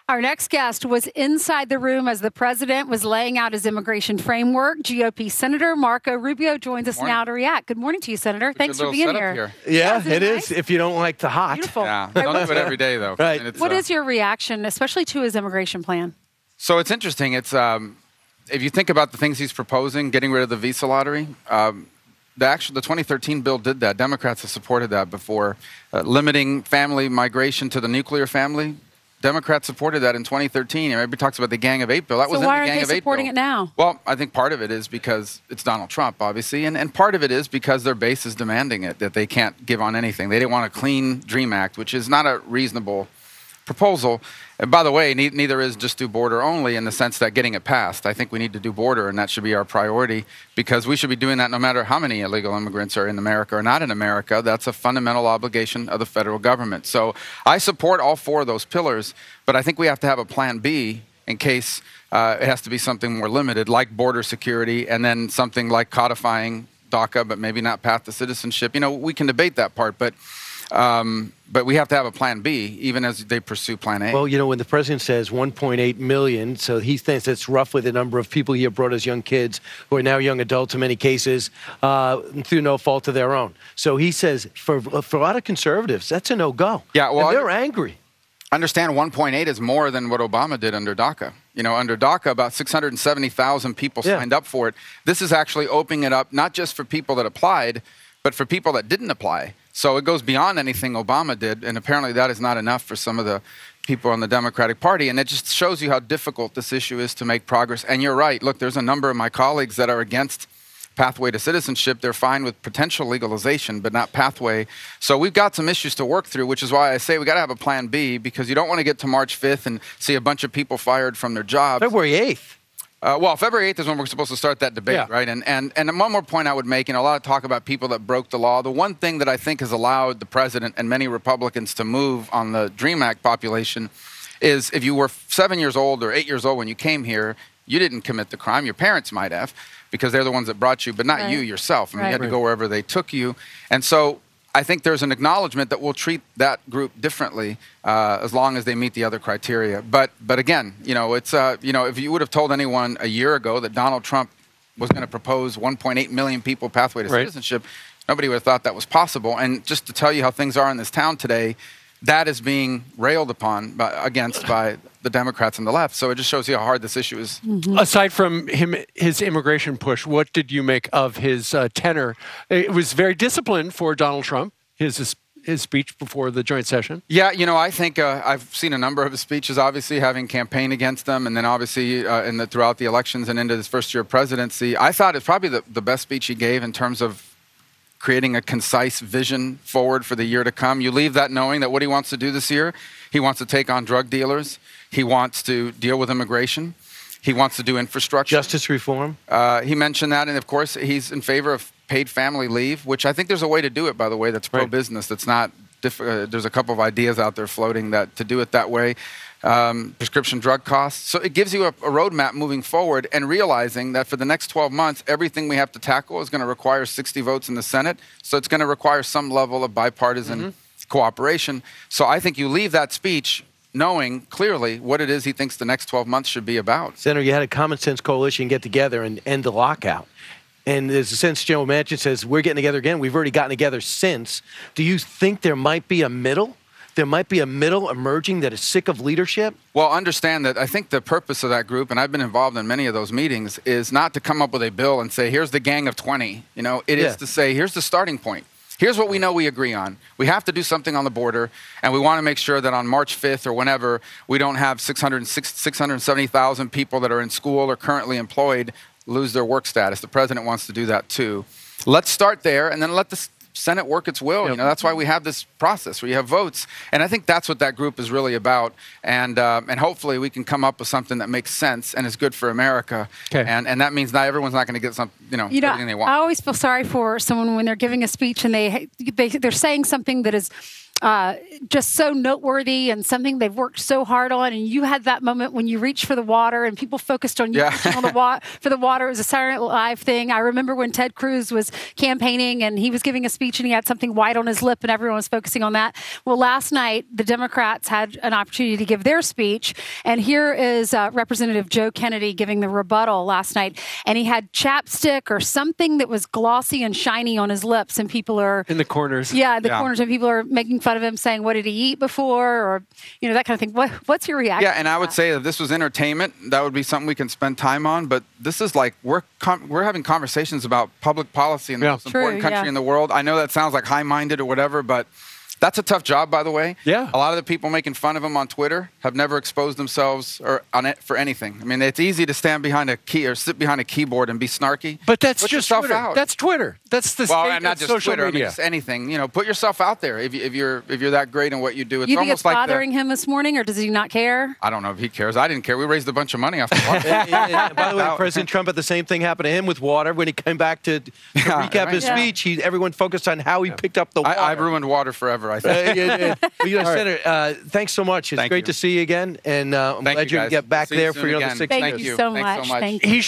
Our next guest was inside the room as the president was laying out his immigration framework. GOP Senator Marco Rubio joins us now to react. Good morning to you, Senator. Thanks for being here. Yeah, it is, if you don't like the hot. Beautiful. Yeah, don't do it every day, though. Right. What is your reaction, especially to his immigration plan? So it's interesting. It's if you think about the things he's proposing, getting rid of the visa lottery, the 2013 bill did that. Democrats have supported that before. Limiting family migration to the nuclear family. Democrats supported that in 2013. Everybody talks about the Gang of Eight bill. That was in the Gang of Eight bill. So why aren't they supporting it now? Well, I think part of it is because it's Donald Trump, obviously, and part of it is because their base is demanding it, that they can't give on anything. They didn't want a clean DREAM Act, which is not a reasonable proposal. And by the way, neither is just do border only in the sense that getting it passed. I think we need to do border, and that should be our priority because we should be doing that no matter how many illegal immigrants are in America or not in America. That's a fundamental obligation of the federal government. So I support all four of those pillars, but I think we have to have a plan B in case it has to be something more limited, like border security, and then something like codifying DACA, but maybe not path to citizenship. You know, we can debate that part, but we have to have a plan B, even as they pursue plan A. Well, you know, when the president says 1.8 million, so he thinks that's roughly the number of people he had brought as young kids, who are now young adults in many cases, through no fault of their own. So he says, for a lot of conservatives, that's a no-go. Yeah, well, and they're angry. Understand 1.8 is more than what Obama did under DACA. You know, under DACA, about 670,000 people signed up for it. This is actually opening it up, not just for people that applied, but for people that didn't apply. So it goes beyond anything Obama did, and apparently that is not enough for some of the people in the Democratic Party. And it just shows you how difficult this issue is to make progress. And you're right. Look, there's a number of my colleagues that are against pathway to citizenship. They're fine with potential legalization, but not pathway. So we've got some issues to work through, which is why I say we got to have a plan B, because you don't want to get to March 5th and see a bunch of people fired from their jobs. February 8th. Well, February 8th is when we're supposed to start that debate, right? And one more point I would make, a lot of talk about people that broke the law. The one thing that I think has allowed the president and many Republicans to move on the DREAM Act population is if you were 7 years old or 8 years old when you came here, you didn't commit the crime. Your parents might have, because they're the ones that brought you, but not you yourself. I mean, you had to go wherever they took you. And so I think there's an acknowledgement that we'll treat that group differently as long as they meet the other criteria. But again, you know, it's you know, if you would have told anyone a year ago that Donald Trump was going to propose 1.8 million people pathway to citizenship, nobody would have thought that was possible. And just to tell you how things are in this town today, that is being railed upon against by the Democrats and the left. So it just shows you how hard this issue is. Aside from his immigration push, what did you make of his tenor? It was very disciplined for Donald Trump, his speech before the joint session. Yeah, you know, I think I've seen a number of his speeches, obviously, having campaigned against them, and then obviously throughout the elections and into his first year of presidency. I thought it's probably the best speech he gave in terms of creating a concise vision forward for the year to come. You leave that knowing that what he wants to do this year, he wants to take on drug dealers. He wants to deal with immigration. He wants to do infrastructure. Justice reform. He mentioned that, and of course, he's in favor of paid family leave, which I think there's a way to do it, by the way, that's pro-business. That's not, there's a couple of ideas out there floating that to do it that way. Prescription drug costs. So it gives you a roadmap moving forward, and realizing that for the next 12 months, everything we have to tackle is going to require 60 votes in the Senate. So it's going to require some level of bipartisan cooperation. So I think you leave that speech knowing clearly what it is he thinks the next 12 months should be about. Senator, you had a common sense coalition get together and end the lockout. And there's a sense General Manchin says, we're getting together again. We've already gotten together since. Do you think there might be a middle? There might be a middle emerging that is sick of leadership? Well, understand that I think the purpose of that group, and I've been involved in many of those meetings, is not to come up with a bill and say, here's the gang of 20. You know, it is to say, here's the starting point. Here's what we know we agree on. We have to do something on the border, and we want to make sure that on March 5th or whenever, we don't have 670,000 people that are in school or currently employed lose their work status. The president wants to do that too. Let's start there, and then let the Senate work its will. You know, that's why we have this process where you have votes. And I think that's what that group is really about. And hopefully we can come up with something that makes sense and is good for America. And that means not everyone's not going to get some, everything they want. I always feel sorry for someone when they're giving a speech and they're saying something that is just so noteworthy and something they've worked so hard on. And you had that moment when you reached for the water and people focused on you reaching on for the water. It was a Saturday Night Live thing. I remember when Ted Cruz was campaigning and he was giving a speech and he had something white on his lip and everyone was focusing on that. Well, last night, the Democrats had an opportunity to give their speech. And here is Representative Joe Kennedy giving the rebuttal last night. And he had chapstick or something that was glossy and shiny on his lips. And people are... in the corners. Yeah, the corners. And people are making fun of him, saying, what did he eat before? Or, that kind of thing. What's your reaction? Yeah, and I would say if this was entertainment, that would be something we can spend time on. But this is like, we're having conversations about public policy in the most important country in the world. I know that sounds like high-minded or whatever, but that's a tough job, by the way. Yeah. A lot of the people making fun of him on Twitter have never exposed themselves for anything. I mean, it's easy to stand behind a key or sit behind a keyboard and be snarky. But that's put just yourself Twitter. Out. That's Twitter. That's the well, state and not of just social Twitter. media. I mean, just anything. Put yourself out there if you're that great in what you do. It's you think almost it's like bothering him this morning, or does he not care? I don't know if he cares. I didn't care. We raised a bunch of money off the water. By the way, President Trump had the same thing happen to him with water when he came back to recap his speech. Everyone focused on how he picked up the water. I ruined water forever, I think. Senator, thanks so much. It's great to see you again, and I'm glad you can get back there for your other 6 years. Thank you so much. Thank you.